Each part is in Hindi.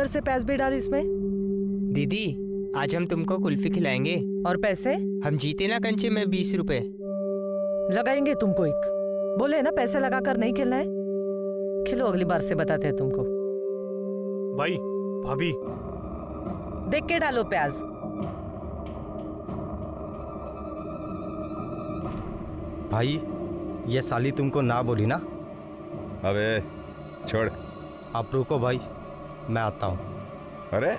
फिर से पैस भी डाल इसमें। दीदी आज हम तुमको कुल्फी खिलाएंगे। और पैसे हम जीते ना कंचे में 20 रुपए लगाएंगे तुमको एक। बोले ना पैसे लगाकर नहीं खेलना है। खिलो, अगली बार से बताते हैं तुमको। भाई भाभी देख के डालो प्याज। भाई ये साली तुमको ना बोली ना। अबे छोड़। आप रुको भाई, मैं आता हूँ। अरे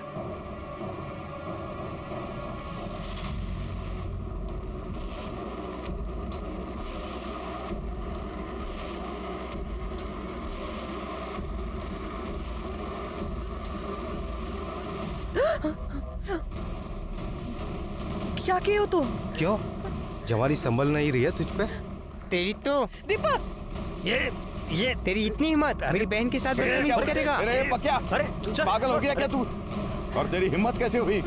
क्या किए हो तुम? क्यों? जवानी संभल नहीं रही है तुझ पे? तेरी तो दीपक ये तेरी इतनी हिम्मत मेरी बहन के साथ बदतमीजी करेगा। अरे पक्या, अरे तू पागल हो गया क्या तू? और तेरी हिम्मत कैसे हुई?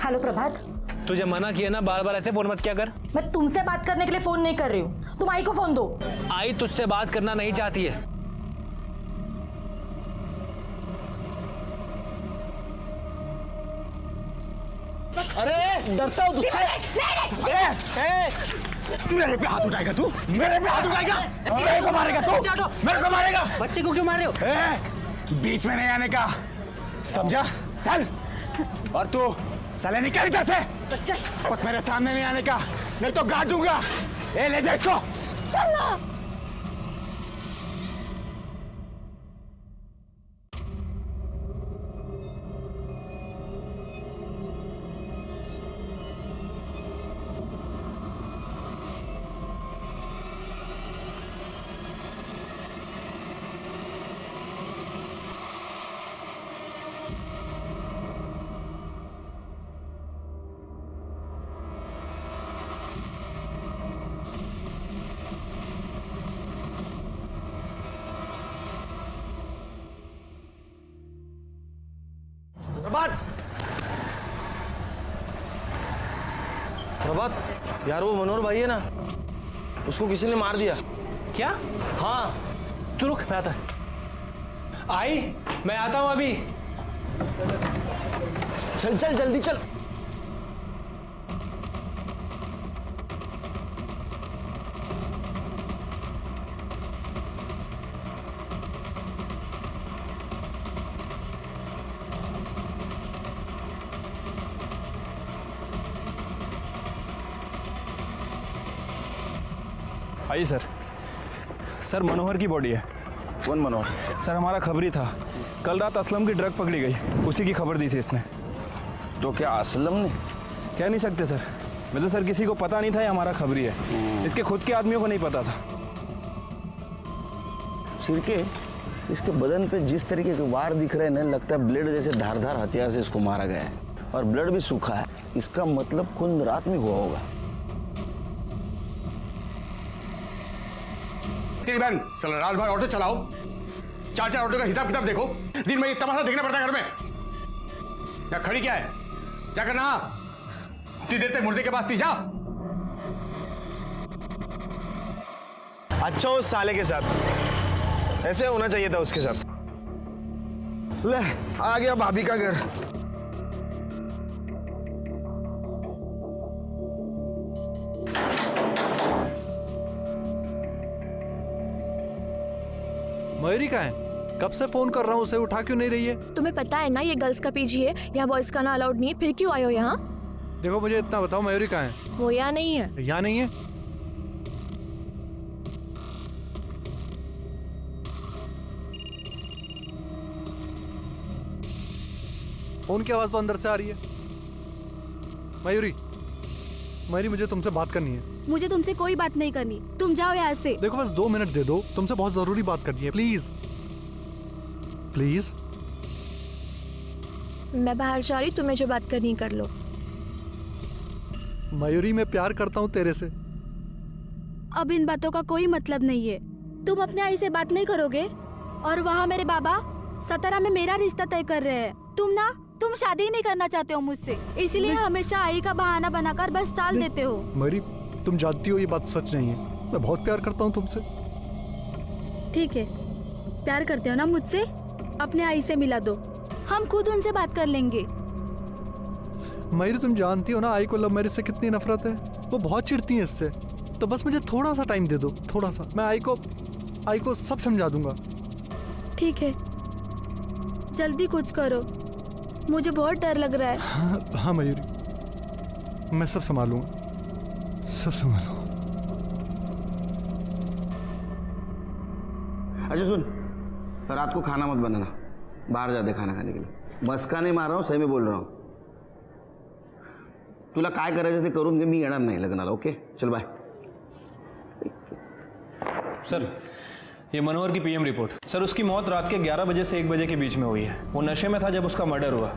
हेलो प्रभात, तुझे मना किया ना बार बार ऐसे फोन मत किया कर। मैं तुमसे बात करने के लिए फोन नहीं कर रही हूँ। तुम आई को फोन दो। आई तुझसे बात करना नहीं चाहती है। अरे डरता हूँ तुझसे। मेरे पे हाथ उठाएगा तू? मेरे पे हाथ उठाएगा? मेरे को मारेगा तू? मेरे को मारेगा? बच्चे को क्यों मार रहे हो? बीच में नहीं आने का, समझा? चल। और तू साले निकल इधर से। बस मेरे सामने नहीं आने का, नहीं तो गाड़ दूंगा। ए ले जा इसको। चल ना। प्रभात यार, वो मनोहर भाई है ना, उसको किसी ने मार दिया। क्या? हाँ। तू रुक, मैं आता। आई मैं आता हूँ अभी। चल चल जल्दी चल। आइए सर। सर मनोहर की बॉडी है। कौन मनोहर? सर हमारा खबरी था, कल रात असलम की ड्रग पकड़ी गई, उसी की खबर दी थी इसने। तो क्या असलम ने? कह नहीं सकते सर, वैसे सर किसी को पता नहीं था ये हमारा खबरी है। इसके खुद के आदमियों को नहीं पता था। सिरके, इसके बदन पे जिस तरीके के वार दिख रहे हैं, लगता है ब्लेड जैसे धारदार हथियार से इसको मारा गया है। और ब्लड भी सूखा है, इसका मतलब खून रात में हुआ होगा। बहन चल, रात भर ऑटो चलाओ, 4-4 ऑटो का हिसाब किताब देखो। दिन में इतना तमाशा देखना पड़ता है घर में। या खड़ी क्या है? जाकर नहा। इतनी देर तक मुर्दे के पास थी, जा। अच्छा उस साले के साथ ऐसे होना चाहिए था उसके साथ। ले आ गया भाभी का घर। मयूरी कहाँ है? कब से फोन कर रहा हूँ, उसे उठा क्यों नहीं रही है? तुम्हें पता है ना ये गर्ल्स का पीजी है, यहाँ बॉयज का ना अलाउड नहीं है, फिर क्यों आए हो यहाँ? देखो मुझे इतना बताओ, मयूरी कहाँ है? वो यहाँ नहीं है। यहाँ नहीं है? फोन की आवाज तो अंदर से आ रही है। मयूरी, मयूरी मुझे तुमसे बात करनी है। मुझे तुमसे कोई बात नहीं करनी, तुम जाओ यहाँ से। देखो बस 2 मिनट दे दो, तुमसे बहुत जरूरी बात करनी है, प्लीज प्लीज। मैं बाहर जा रही, तुम्हें जो बात करनी कर लो। मयूरी मैं प्यार करता हूँ तेरे से। अब इन बातों का कोई मतलब नहीं है। तुम अपने आई से बात नहीं करोगे और वहाँ मेरे बाबा सतारा में मेरा रिश्ता तय कर रहे हैं। तुम शादी नहीं करना चाहते हो मुझसे, इसलिए हमेशा आई का बहाना बनाकर बस टाल देते हो। मयूरी तुम जानती हो ये बात सच नहीं है, मैं बहुत प्यार करता हूँ तुमसे। ठीक है, प्यार करते हो ना मुझसे? अपने आई से मिला दो, हम खुद उनसे बात कर लेंगे। मयूरी तुम जानती हो ना आई को लव मैरिज से कितनी नफरत है। वो बहुत चिढ़ती है इससे। तो बस मुझे थोड़ा सा टाइम दे दो, थोड़ा सा। मैं आई को सब समझा दूंगा। ठीक है, जल्दी कुछ करो, मुझे बहुत डर लग रहा है। हाँ मयूरी, मैं सब संभालूंगा, सब संभालूंगा। अच्छा सुन, रात को खाना मत बनाना, बाहर जाते खाना खाने के लिए। मस्का नहीं मार रहा हूँ, सही में बोल रहा हूँ। तुला काय करायचं ते करून घे, मी येणार नाही लग्नाला। ओके चल बाय। सर, ये मनोहर की पीएम रिपोर्ट। सर, उसकी मौत रात के 11 बजे से 1 बजे के बीच में हुई है। वो नशे में था जब उसका मर्डर हुआ।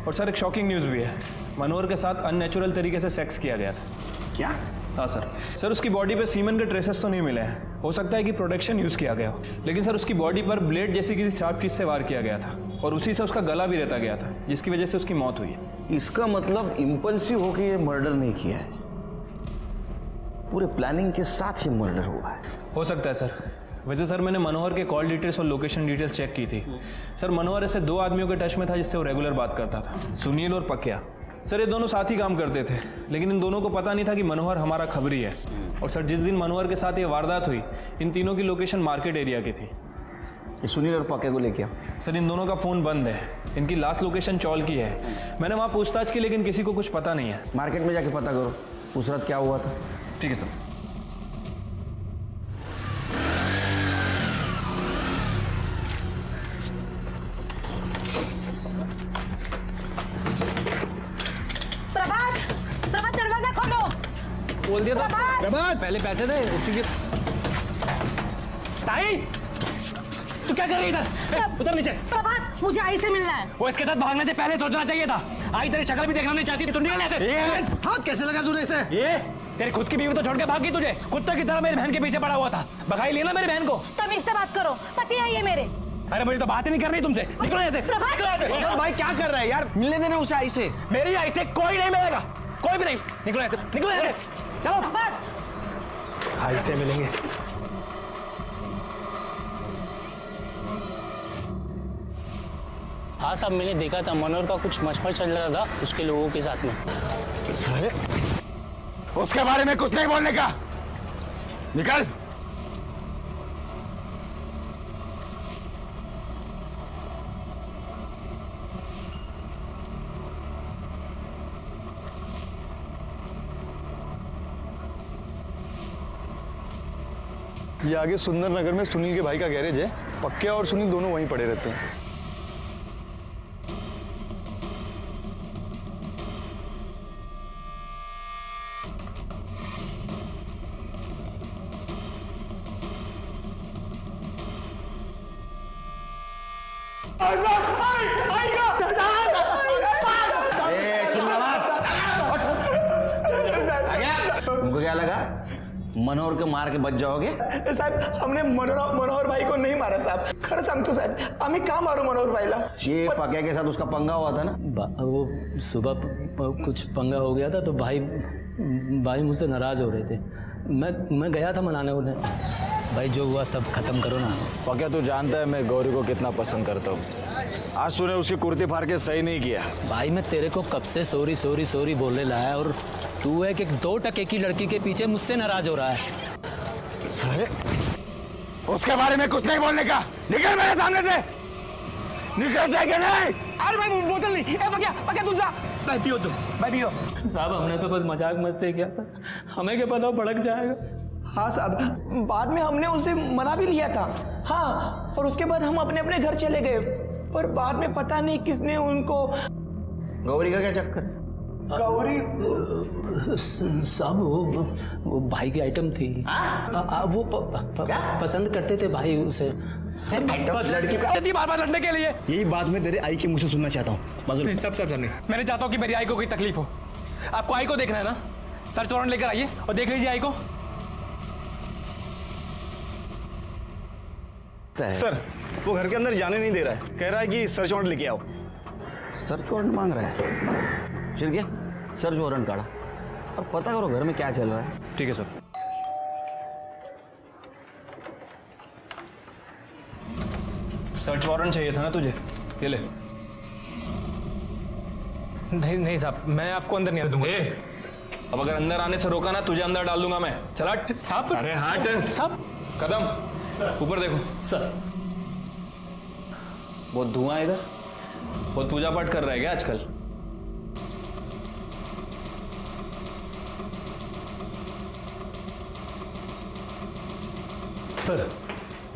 और सर, एक शॉकिंग न्यूज़ भी है, मनोहर के साथ अननेचुरल तरीके से सेक्स किया गया था। क्या? हाँ सर। सर, उसकी बॉडी पे सीमन के ट्रेसेस तो नहीं मिले हैं, हो सकता है कि प्रोटेक्शन यूज़ किया गया हो, लेकिन सर उसकी बॉडी पर ब्लेड जैसी किसी शार्प चीज़ से वार किया गया था और उसी से उसका गला भी रहता गया था, जिसकी वजह से उसकी मौत हुई है। इसका मतलब इम्पल्सिव होकर ये मर्डर नहीं किया है, पूरे प्लानिंग के साथ ही मर्डर हुआ है। हो सकता है सर। वैसे सर, मैंने मनोहर के कॉल डिटेल्स और लोकेशन डिटेल्स चेक की थी। सर, मनोहर ऐसे 2 आदमियों के टच में था जिससे वो रेगुलर बात करता था, सुनील और पक्या। सर, ये दोनों साथ ही काम करते थे, लेकिन इन दोनों को पता नहीं था कि मनोहर हमारा खबरी है। और सर, जिस दिन मनोहर के साथ ये वारदात हुई, इन तीनों की लोकेशन मार्केट एरिया की थी। ये सुनील और पक्के को लेके आओ। सर, इन दोनों का फ़ोन बंद है, इनकी लास्ट लोकेशन चौल की है। मैंने वहाँ पूछताछ की, लेकिन किसी को कुछ पता नहीं है। मार्केट में जाके पता करो उस रात क्या हुआ था। ठीक है सर। दरवाजा खोलो। बोल दिया था प्रभात! पहले पैसे दे उसी के। ताई, तू क्या कर रही है इधर? उतर नीचे। प्रभात, मुझे आई से मिलना है। वो इसके साथ भागने से पहले सोचना चाहिए था। आई तेरी शक्ल भी देखना नहीं चाहती थी, तू निकल ऐसे। हाथ कैसे लगा तूने इसे? ये तेरी खुद की बीवी तो छोड़ के भाग गई, तुझे कुत्ते की तरह मेरी बहन के पीछे पड़ा हुआ था। भगाई लेना मेरी बहन को। तुम इससे बात करो, पति है ये मेरे। अरे मुझे तो बात ही नहीं कर रही तुमसे। निकलो ऐसे। भाई क्या कर रहा है यार, मिलने देना उसे आई से। मेरी आई से कोई नहीं मिलेगा, कोई भी नहीं। निकलो ऐसे, निकलो ऐसे। चलो आई से मिलेंगे। हाँ साहब, मैंने देखा था मनोहर का कुछ मशमश चल रहा था उसके लोगों के साथ में। उसके बारे में कुछ नहीं बोलने का, निकल। ये आगे सुंदर नगर में सुनील के भाई का गैरेज है। पक्के और सुनील दोनों वहीं पड़े रहते हैं। तुमको क्या लगा मनोहर को मार के बच जाओगे? साहेब, हमने मनोहर भाई को नहीं मारा साहब। खरं सांगतो साहेब, आम्ही का मारू मनोहर भाईला? ये पक्या के साथ उसका पंगा हुआ था ना? वो सुबह कुछ पंगा हो गया था तो भाई मुझसे नाराज हो रहे थे। मैं गया था मनाने उन्हें। भाई जो हुआ सब खत्म करो ना। पक्या, तू जानता है मैं गौरी को कितना पसंद करता हूँ। आज तूने उसकी कुर्ती फाड़ के सही नहीं किया। भाई मैं तेरे को कब से सॉरी सॉरी सॉरी बोलने लाया और तू है कि 2 टके की लड़की के पीछे मुझसे नाराज हो रहा है। अरे उसके बारे में कुछ नहीं बोलने का, निकल मेरे सामने से। निकल जाएगा नहीं। अरे भाई बोतल नहीं। ए पक्या तू जा। भाई पियो तुम, भाई पियो। साहब, हमने तो बस मजाक मस्ती किया था, हमें क्या पता भड़क जाएगा। हाँ साहब, बाद में हमने उनसे मना भी लिया था। हाँ, और उसके बाद हम अपने अपने घर चले गए, पर बाद में पता नहीं किसने उनको। गौरी का क्या चक्कर? गौरी साहब वो भाई की आइटम थी। वो पसंद करते थे भाई उसे। लड़की बार लड़ने के लिए। यही बात मैं तेरे आई के मुंह से सुनना चाहता हूँ। सब नहीं। मैंने चाहता हूँ कि मेरी आई को कोई तकलीफ हो। आपको आई को देखना है ना, सर्च वारंट लेकर आइए और देख लीजिए आई को। सर, वो घर के अंदर जाने नहीं दे रहा है, कह रहा है कि सर्च वारंट लेके आओ। सर्च वारंट मांग रहा है? फिर क्या, सर्च वारंट काढ़ा और पता करो घर में क्या चल रहा है। ठीक है सर। सर्च वारंट चाहिए था ना तुझे, ये ले। नहीं नहीं साहब, मैं आपको अंदर नहीं आने दूंगा। अब अगर अंदर आने से रोका ना, तुझे अंदर डाल दूंगा मैं। चला साहब। अरे हट साहब। कदम ऊपर देखो। सर। बहुत धुआं है इधर। बहुत पूजा पाठ कर रहा है क्या आजकल? सर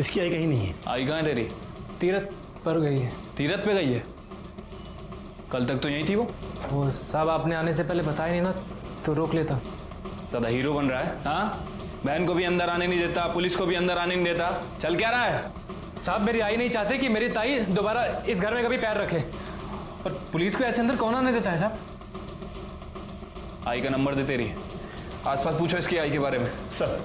इसकी आई कहीं नहीं है। आई कहाँ है तेरी? तीरथ पर गई है। तीरथ पे गई है? कल तक तो यहीं थी वो। साहब आपने आने से पहले बताया नहीं ना, तो रोक लेता। दादा हीरो बन रहा है? हाँ, बहन को भी अंदर आने नहीं देता, पुलिस को भी अंदर आने नहीं देता। चल क्या रहा है? साहब मेरी आई नहीं चाहते कि मेरी ताई दोबारा इस घर में कभी पैर रखे, पर पुलिस को ऐसे अंदर कौन आने देता है साहब? आई का नंबर दे तेरी, आसपास पूछो इसकी आई के बारे में। सर।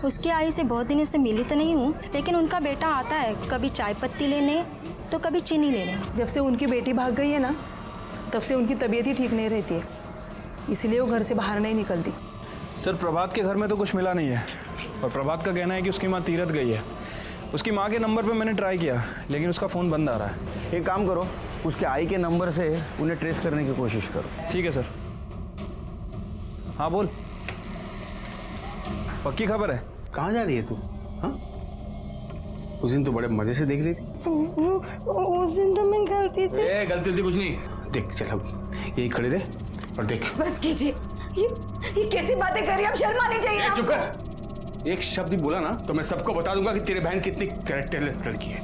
उसकी आई से बहुत दिनों से मिली तो नहीं हूँ, लेकिन उनका बेटा आता है कभी चाय पत्ती लेने तो कभी चीनी लेने। जब से उनकी बेटी भाग गई है ना, तब से उनकी तबीयत ही ठीक नहीं रहती है, इसलिए वो घर से बाहर नहीं निकलती। सर प्रभात के घर में तो कुछ मिला नहीं है, और प्रभात का कहना है कि उसकी माँ तीरथ गई है। उसकी माँ के नंबर पे मैंने ट्राई किया, लेकिन उसका फ़ोन बंद आ रहा है। एक काम करो, उसके आई के नंबर से उन्हें ट्रेस करने की कोशिश करो। ठीक है सर। हाँ बोल, पक्की खबर है? कहाँ जा रही है तू? हाँ, उस दिन तो बड़े मजे से देख रही थी। उस दिन तो मैं गलती से। गलती कुछ नहीं। देख चल, अब यही खड़े रहे और देख। बस कीजिए, ये कैसी बातें कर रही हैं? आप शर्म आनी चाहिए। चुप कर। एक शब्द भी बोला ना तो मैं सबको बता दूंगा कि तेरी बहन कितनी कैरेक्टरलेस लड़की है।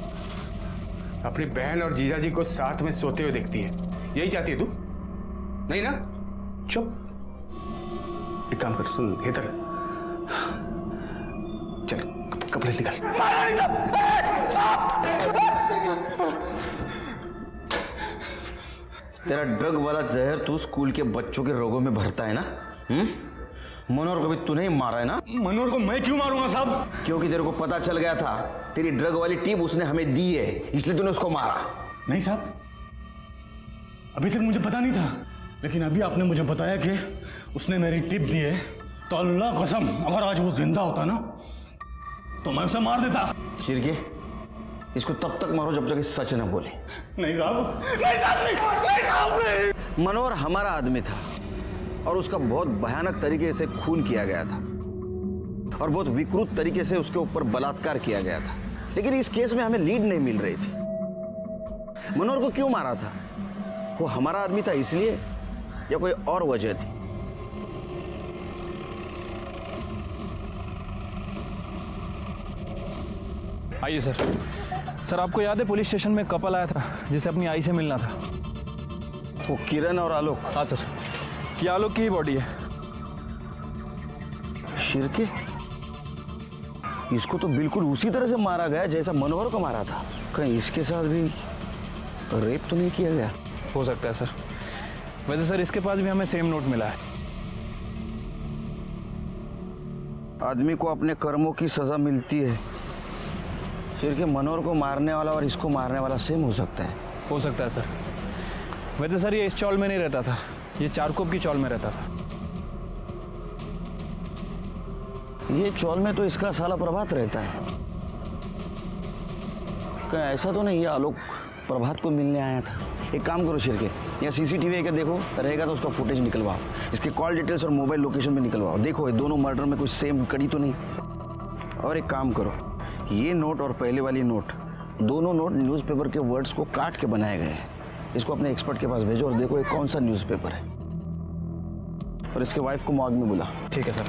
अपनी बहन और जीजा जी को साथ में सोते हुए देखती है। यही चाहती है तू? नहीं ना? चुप। एक काम कर, सुन हेतर, चल कपड़े निकाल। तेरा ड्रग वाला जहर तू स्कूल के बच्चों के रोगों में भरता है ना? मनोहर को भी तूने ही मारा है ना? मनोहर को मैं क्यों मारूंगा साहब? क्योंकि तेरे को पता चल गया था तेरी ड्रग वाली टिप उसने हमें दी है, इसलिए तूने उसको मारा। नहीं साहब, अभी तक मुझे पता नहीं था, लेकिन अभी आपने मुझे बताया कि उसने मेरी टिप दी है, तो अल्लाह कसम अगर आज वो जिंदा होता ना तो मैं उसे मार देता। शिरके, इसको तब तक मारो जब तक ये सच न बोले। नहीं साहब, नहीं साहब, नहीं साहब, नहीं। मनोहर हमारा आदमी था और उसका बहुत भयानक तरीके से खून किया गया था और बहुत विकृत तरीके से उसके ऊपर बलात्कार किया गया था, लेकिन इस केस में हमें लीड नहीं मिल रही थी। मनोहर को क्यों मारा था? वो हमारा आदमी था इसलिए या कोई और वजह थी? आइए सर। सर आपको याद है पुलिस स्टेशन में कपल आया था जिसे अपनी आई से मिलना था? वो किरण और आलोक? हाँ सर, ये आलोक की ही बॉडी है। शिरके, इसको तो बिल्कुल उसी तरह से मारा गया जैसा मनोहर को मारा था। कहीं इसके साथ भी रेप तो नहीं किया गया? हो सकता है सर। वैसे सर इसके पास भी हमें सेम नोट मिला है। आदमी को अपने कर्मों की सजा मिलती है। शिरके, मनोहर को मारने वाला और इसको मारने वाला सेम हो सकता है। हो सकता है सर। वैसे सर ये इस चौल में नहीं रहता था, ये चारकोप की चौल में रहता था। ये चौल में तो इसका साला प्रभात रहता है। कहीं ऐसा तो नहीं ये आलोक प्रभात को मिलने आया था? एक काम करो शिरके, यहाँ सीसीटीवी का देखो, रहेगा तो उसका फुटेज निकलवाओ, इसके कॉल डिटेल्स और मोबाइल लोकेशन भी निकलवाओ। देखो ये दोनों मर्डर में कुछ सेम कड़ी तो नहीं। और एक काम करो, ये नोट और पहले वाली नोट, दोनों नोट न्यूज़पेपर के वर्ड्स को काट के बनाए गए हैं। इसको अपने एक्सपर्ट के पास भेजो और देखो ये कौन सा न्यूज़पेपर है, और इसके वाइफ को मॉर्ग में बुला। ठीक है सर।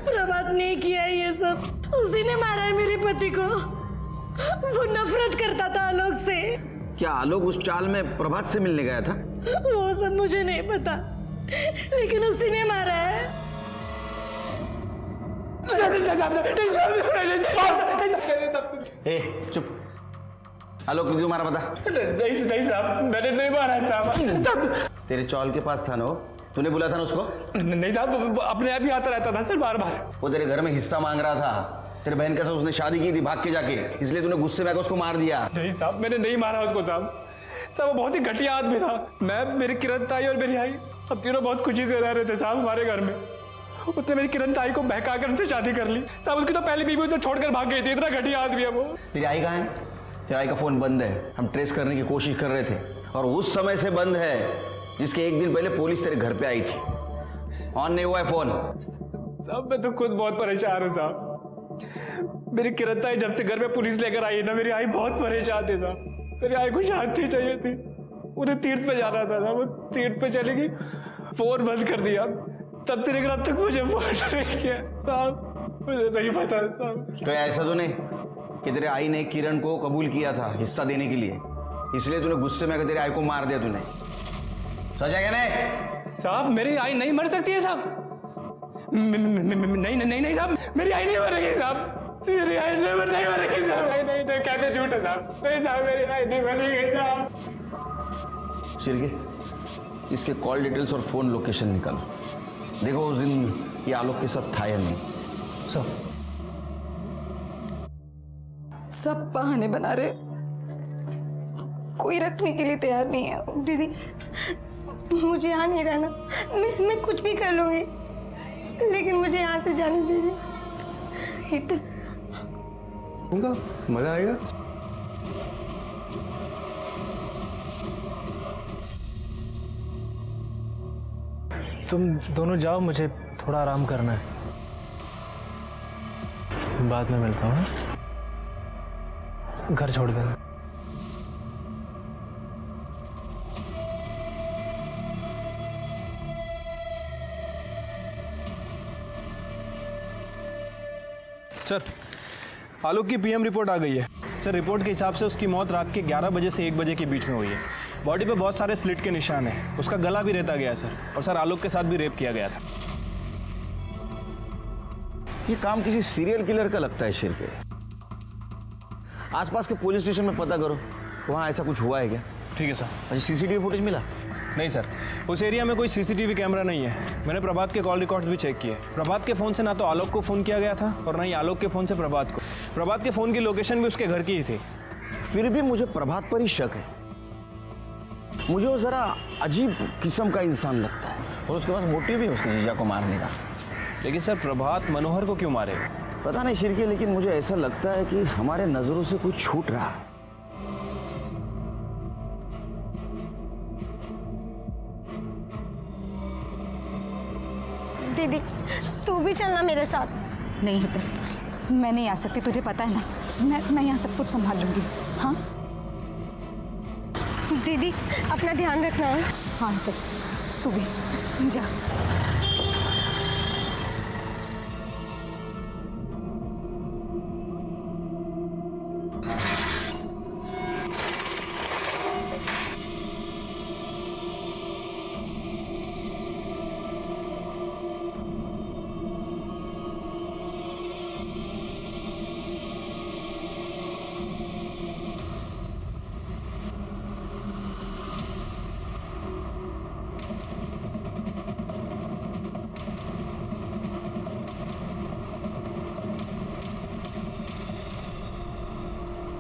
प्रभात ने किया ये सब, उसी ने मारा है मेरे पति को। वो नफरत करता था आलोक से। क्या आलोक उस चाल में प्रभात से मिलने गया था? वो सब मुझे नहीं पता, लेकिन उसी ने मारा है। चुप। आलोक को क्यों मारा बता? नहीं साहब, मैंने नहीं मारा साहब। तेरे चौल के पास था ना वो? तूने बुलाया था ना उसको? नहीं साहब, अपने आप ही आता रहता था सर बार बार। वो तेरे घर में हिस्सा मांग रहा था, तेरे बहन के साथ उसने शादी की थी भाग के जाके, इसलिए तूने गुस्से में आकर उसको मार दिया। नहीं साहब, मैंने नहीं मारा उसको साहब। वो बहुत ही घटिया आदमी था। मैं, मेरी किरण ताई और मेरी आई, हम तीनों बहुत खुशी से रह रहे थे साहब हमारे घर में। उसने मेरी किरण ताई को बहका कर उनसे शादी कर ली साहब। उसकी तो पहली बीवी तो छोड़कर भाग गई थी। इतना घटिया आदमी है वो। तेरी आई कहाँ है? तेरी आई का फोन बंद है। हम ट्रेस करने की कोशिश कर रहे थे और उस समय से बंद है जिसके एक दिन पहले पुलिस तेरे घर पे आई थी। ऑन नहीं हुआ है फोन। साहब मैं तो खुद बहुत परेशान हूँ साहब। मेरी किरण ताई जब से घर में पुलिस लेकर आई ना, मेरी आई बहुत परेशान थी साहब। मेरी आई को शांति चाहिए थी। उन्हें तीर्थ पे जाना था ना, वो तीर्थ पे चलेगी, फोन बंद कर दिया। तब से लेकर अब तक मुझे फोन नहीं किया साहब। मुझे नहीं पता साहब। तो ऐसा तो नहीं कि तेरे आई ने किरण को कबूल किया था हिस्सा देने के लिए, इसलिए तूने गुस्से में तेरे आई को मार दिया तूने? सच है क्या नहीं? साहब मेरी आई नहीं मर सकती है साहब। नहीं नहीं नहीं साहब, मेरी आई नहीं मरेगी साहब। मेरी आई नहीं मरेगी साहब। नहीं कहते झूठ है साहब। नहीं साहब, मेरी आई नहीं मरेगी साहब। शिरके, इसके कॉल डिटेल्स और फोन लोकेशन निकालो। देखो उस दिन ये आलोक के साथ था या नहीं। सब बहाने बना रहे, कोई रखने के लिए तैयार नहीं है। दीदी मुझे यहाँ नहीं रहना, मैं कुछ भी कर लूंगी, लेकिन मुझे यहाँ से जाने दीजिए। मजा आएगा। तुम दोनों जाओ, मुझे थोड़ा आराम करना है। बाद में मिलता हूँ। घर छोड़ देना। सर, आलोक की पीएम रिपोर्ट आ गई है। सर रिपोर्ट के हिसाब से उसकी मौत रात के 11 बजे से 1 बजे के बीच में हुई है। बॉडी पे बहुत सारे स्लिट के निशान हैं। उसका गला भी रेता गया सर। और सर आलोक के साथ भी रेप किया गया था। ये काम किसी सीरियल किलर का लगता है शिर के। आसपास के पुलिस स्टेशन में पता करो, वहाँ ऐसा कुछ हुआ है क्या? ठीक है सर। अच्छा, सीसीटीवी फुटेज मिला? नहीं सर, उस एरिया में कोई सीसीटीवी कैमरा नहीं है। मैंने प्रभात के कॉल रिकॉर्ड्स भी चेक किए। प्रभात के फ़ोन से ना तो आलोक को फ़ोन किया गया था और ना ही आलोक के फ़ोन से प्रभात को। प्रभात के फ़ोन की लोकेशन भी उसके घर की ही थी। फिर भी मुझे प्रभात पर ही शक है। मुझे वो ज़रा अजीब किस्म का इंसान लगता है और उसके पास मोटिव भी है उसके जीजा को मारने का। लेकिन सर प्रभात मनोहर को क्यों मारेगा? पता नहीं शिरके, लेकिन मुझे ऐसा लगता है कि हमारे नज़रों से कुछ छूट रहा है। दीदी तू भी चलना मेरे साथ। नहीं हितल, मैं नहीं आ सकती, तुझे पता है ना। मैं यहाँ सब कुछ संभाल लूंगी। हाँ दीदी अपना ध्यान रखना। हाँ हितल, तू भी जा।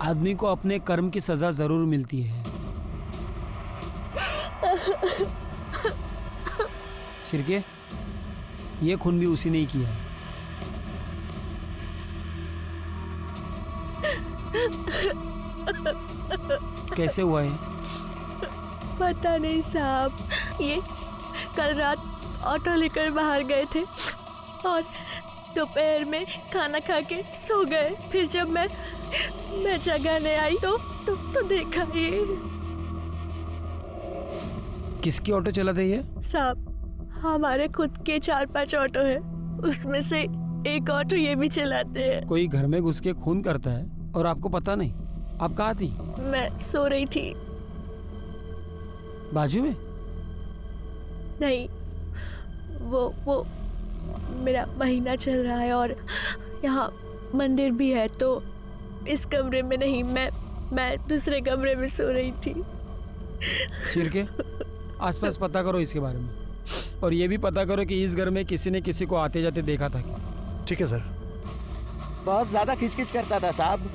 आदमी को अपने कर्म की सजा जरूर मिलती है। शिरके, ये खून भी उसी ने ही किया है। कैसे हुआ है? पता नहीं साहब, ये कल रात ऑटो लेकर बाहर गए थे और दोपहर में खाना खा के सो गए। फिर जब मैं जगाने आई तो देखा ये। किसकी ऑटो चलाते ये? साहब हमारे खुद के 4-5 ऑटो है, उसमें से एक ऑटो ये भी चलाते हैं। कोई घर में घुस के खून करता है और आपको पता नहीं? आप कहाँ थी? मैं सो रही थी। बाजू में? नहीं, वो मेरा महीना चल रहा है और यहाँ मंदिर भी है, तो इस कमरे में नहीं, मैं दूसरे कमरे में सो रही थी। शिरके, आसपास पता करो इसके बारे में और ये भी पता करो कि इस घर में किसी ने किसी को आते जाते देखा था क्या? ठीक है सर। बहुत ज्यादा खिचखिच करता था साहब।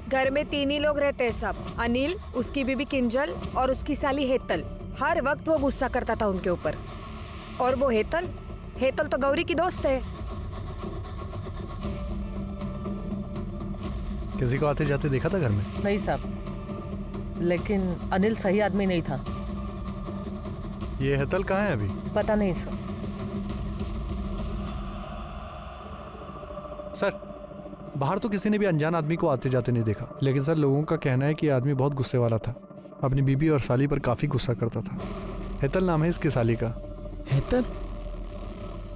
घर में 3 ही लोग रहते हैं साहब, अनिल, उसकी बीबी किंजल और उसकी साली हेतल। हर वक्त वो गुस्सा करता था उनके ऊपर। और वो हेतल तो गौरी की दोस्त है। किसी को आते जाते देखा था घर में? नहीं साहब, लेकिन अनिल सही आदमी नहीं था। ये हेतल कहाँ है अभी? पता नहीं सर। सर, बाहर तो किसी ने भी अनजान आदमी को आते जाते नहीं देखा, लेकिन सर लोगों का कहना है कि ये आदमी बहुत गुस्से वाला था। अपनी बीबी और साली पर काफी गुस्सा करता था। हेतल नाम है इसकी साली का। हेतल?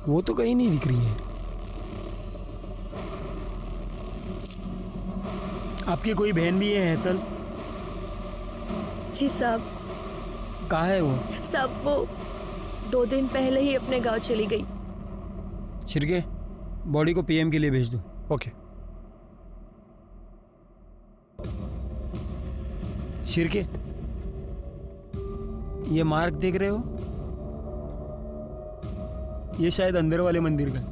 वो तो कहीं नहीं दिख रही है। आपकी कोई बहन भी है हेतल? जी साहब। कहाँ है वो? साहब वो 2 दिन पहले ही अपने गांव चली गई। शिरके, बॉडी को पीएम के लिए भेज दो। ओके। शिरके, ये मार्क देख रहे हो? ये शायद अंदर वाले मंदिर का है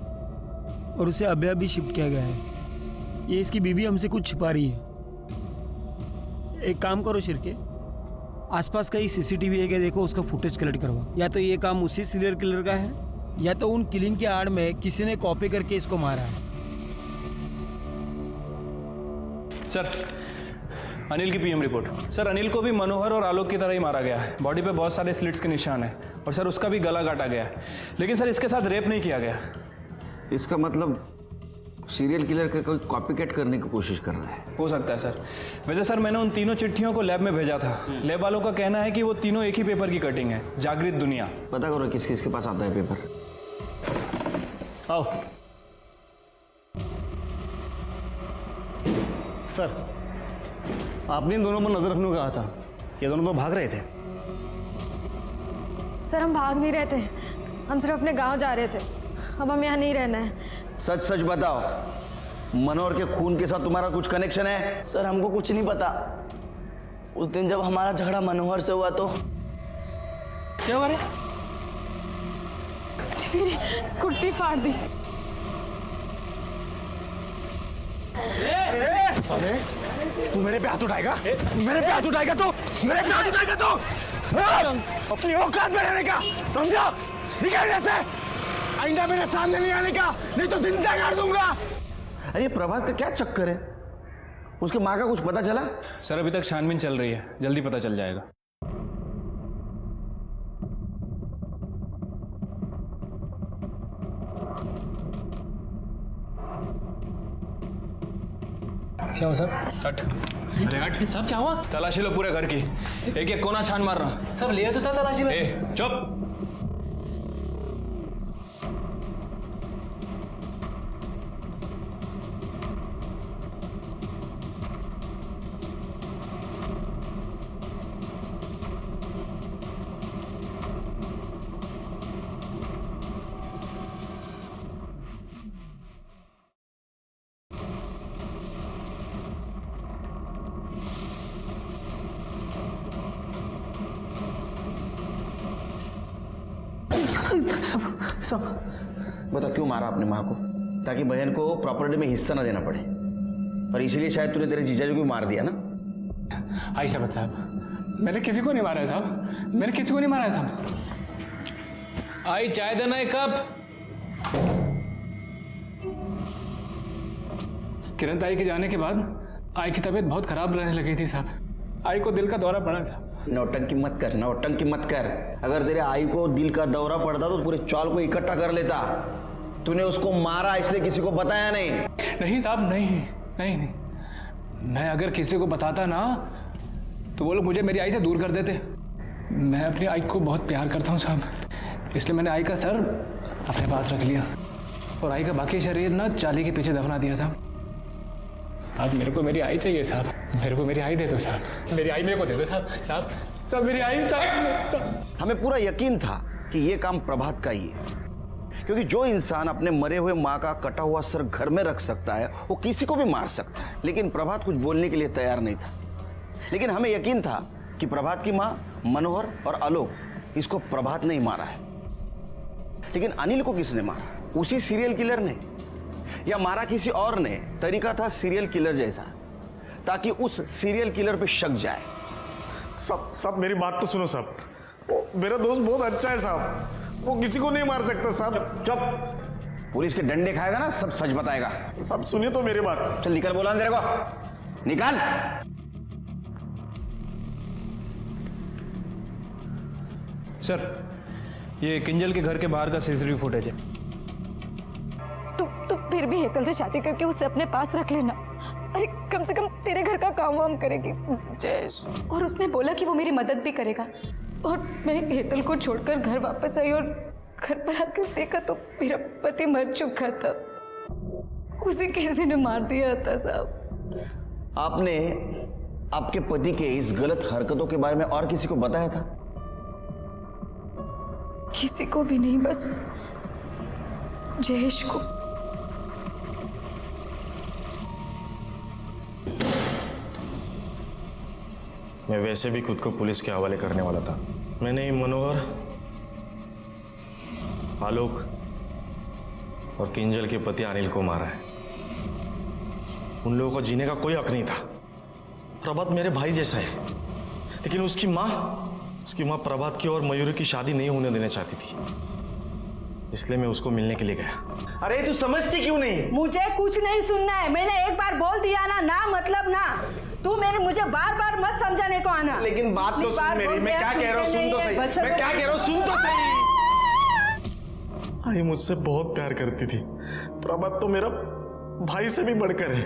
और उसे अभी शिफ्ट किया गया है। ये इसकी बीबी हमसे कुछ छिपा रही है। एक काम करो शिरके, आसपास कहीं सीसीटीवी है क्या देखो, उसका फुटेज कलेक्ट करवाओ। या तो ये काम उसी सीरियल किलर का है या तो उन किलिंग के आड़ में किसी ने कॉपी करके इसको मारा है। सर, अनिल की पीएम रिपोर्ट। सर, अनिल को भी मनोहर और आलोक की तरह ही मारा गया है। बॉडी पे बहुत सारे स्लिट्स के निशान हैं और सर उसका भी गला काटा गया है। लेकिन सर इसके साथ रेप नहीं किया गया। इसका मतलब सीरियल किलर का कोई कॉपी कैट करने की कोशिश कर रहा है। हो सकता है सर। वैसे सर मैंने उन तीनों चिट्ठियों को लैब में भेजा था। लैब वालों का कहना है कि वो तीनों एक ही पेपर की कटिंग है, जागृत दुनिया। पता करो किस किस के पास आता है पेपर। आओ। सर, आपने इन दोनों पर नजर रखने को कहा था। ये दोनों तो भाग रहे थे। सर हम भाग नहीं रहे थे, हम सिर्फ अपने गांव जा रहे थे। अब हम यहाँ नहीं रहना है। सच सच बताओ, मनोहर के खून के साथ तुम्हारा कुछ कनेक्शन है? सर हमको कुछ नहीं पता। उस दिन जब हमारा झगड़ा मनोहर से हुआ तो क्या हुआ रे? मेरी कुर्ती फाड़ दी। अरे तू मेरे पे हाथ उठाएगा? मेरे पे हाथ उठाएगा तो? मेरे पे हाथ उठाएगा तो? अपनी औकात में रहने का समझा? निकल यहाँ से। आइंदा मेरे सामने नहीं आने का, नहीं तो जिंदा कर दूंगा। अरे प्रभात का क्या चक्कर है? उसके माँ का कुछ पता चला? सर अभी तक छानबीन चल रही है, जल्दी पता चल जाएगा। क्या हुआ सर? हट। अरे हट। सब क्या हुआ? तलाशी लो पूरे घर की, एक एक कोना छान मारना। सब लिया तो था तलाशी में। ए, चुप। सब बता क्यों मारा अपने माँ को? ताकि बहन को प्रॉपर्टी में हिस्सा ना देना पड़े, और इसीलिए शायद तूने तेरे जीजाजी को भी मार दिया ना? आइशा भट्ट साहब, मैंने किसी को नहीं मारा है साहब, मैंने किसी को नहीं मारा है साहब। आई चाय देना एक कप। किरण ताई के जाने के बाद आई की तबीयत बहुत खराब रहने लगी थी साहब। आई को दिल का दौरा पड़ा साहब। नौटंकी मत कर, नौटंकी मत कर। अगर तेरे आई को दिल का दौरा पड़ता तो पूरे चौल को इकट्ठा कर लेता। तूने उसको मारा इसलिए किसी को बताया नहीं? नहीं साहब, नहीं नहीं नहीं। मैं अगर किसी को बताता ना तो वो लोग मुझे मेरी आई से दूर कर देते। मैं अपनी आई को बहुत प्यार करता हूँ साहब, इसलिए मैंने आई का सर अपने पास रख लिया और आई का बाकी शरीर ना चाली के पीछे दफना दिया साहब। अब मेरे को मेरी आई चाहिए साहब, मेरे को मेरी आई दे दो साहब, मेरी आई मेरे को दे दो साहब। साहब साहब मेरी आई साहब। हमें पूरा यकीन था कि ये काम प्रभात का ही है, क्योंकि जो इंसान अपने मरे हुए माँ का कटा हुआ सर घर में रख सकता है वो किसी को भी मार सकता है। लेकिन प्रभात कुछ बोलने के लिए तैयार नहीं था। लेकिन हमें यकीन था कि प्रभात की माँ मनोहर और आलोक, इसको प्रभात ने ही मारा है। लेकिन अनिल को किसने मारा? उसी सीरियल किलर ने। या मारा किसी और ने, तरीका था सीरियल किलर जैसा, ताकि उस सीरियल किलर पे शक जाए। साहब मेरी बात तो सुनो साहब, मेरा दोस्त बहुत अच्छा है साहब, वो किसी को नहीं मार सकता साहब। चुप। पुलिस के डंडे खाएगा ना, सब सच बताएगा। साहब सुनिए तो मेरी बात। चल निकल, बोला तेरे को, निकाल। सर, ये किंजल के घर के बाहर का सीसीटीवी फुटेज है। तो फिर भी हेतल से शादी करके उसे अपने पास रख लेना। अरे कम से कम तेरे घर का काम वाम करेगी जयेश। और उसने बोला कि वो मेरी मदद भी करेगा। और मैं हेतल को छोड़कर घर वापस आई और घर पर आकर देखा तो मेरा पति मर चुका था। उसे किसी ने मार दिया था साहब। आपने आपके पति के इस गलत हरकतों के बारे में और किसी को बताया था? किसी को भी नहीं, बस जयेश को। मैं वैसे भी खुद को पुलिस के हवाले करने वाला था। मैंने मनोहर, आलोक और किंजल के पति अनिल को मारा है। उन लोगों को जीने का कोई हक नहीं था। प्रभात मेरे भाई जैसा है, लेकिन उसकी माँ प्रभात की और मयूरी की शादी नहीं होने देना चाहती थी, इसलिए मैं उसको मिलने के लिए गया। अरे तू समझती क्यों नहीं? मुझे कुछ नहीं सुनना है, मैंने एक बार बोल दिया ना, ना मतलब ना। तू मुझे बार बार मत समझाने को आना। लेकिन बात तो सुन मेरी, मैं क्या कह रहा हूँ सुन तो सही, मैं क्या कह रहा हूँ सुन तो सही। आई मुझसे बहुत प्यार करती थी। प्रभात तो मेरा भाई से भी बढ़कर है।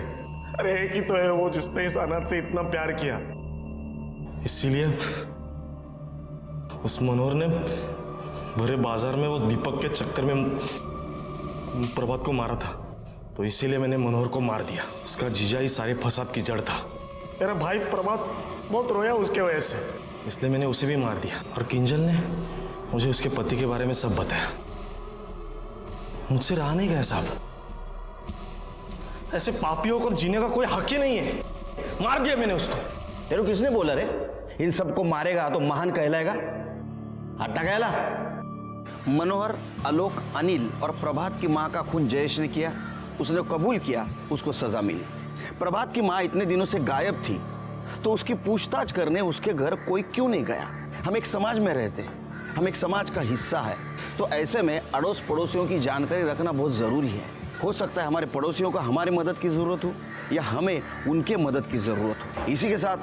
अरे एक ही तो है वो जिसने इस अनाथ से इतना प्यार किया। इसीलिए उस मनोहर ने भरे बाजार में उस दीपक के चक्कर में प्रभात को मारा था, तो इसीलिए मैंने मनोहर को मार दिया। उसका जीजा ही सारे फसाद की जड़ था। मेरा भाई प्रभात बहुत रोया उसके वजह से, इसलिए मैंने उसे भी मार दिया। और किंजल ने मुझे उसके पति के बारे में सब बताया। मुझसे रहा नहीं गया साहब। ऐसे पापियों को जीने का कोई हक ही नहीं है। मार दिया मैंने उसको। तेरे को किसने बोला रे? इन सबको मारेगा तो महान कहलाएगा, हट्टा कहला। मनोहर, आलोक, अनिल और प्रभात की मां का खून जयेश ने किया। उसने कबूल किया, उसको सजा मिली। प्रभात की मां इतने दिनों से गायब थी, तो उसकी पूछताछ करने उसके घर कोई क्यों नहीं गया? हम एक समाज में रहते हैं, हम एक समाज का हिस्सा है, तो ऐसे में अड़ोस पड़ोसियों की जानकारी रखना बहुत जरूरी है। हो सकता है हमारे पड़ोसियों को हमारी मदद की जरूरत हो या हमें उनके मदद की जरूरत हो। इसी के साथ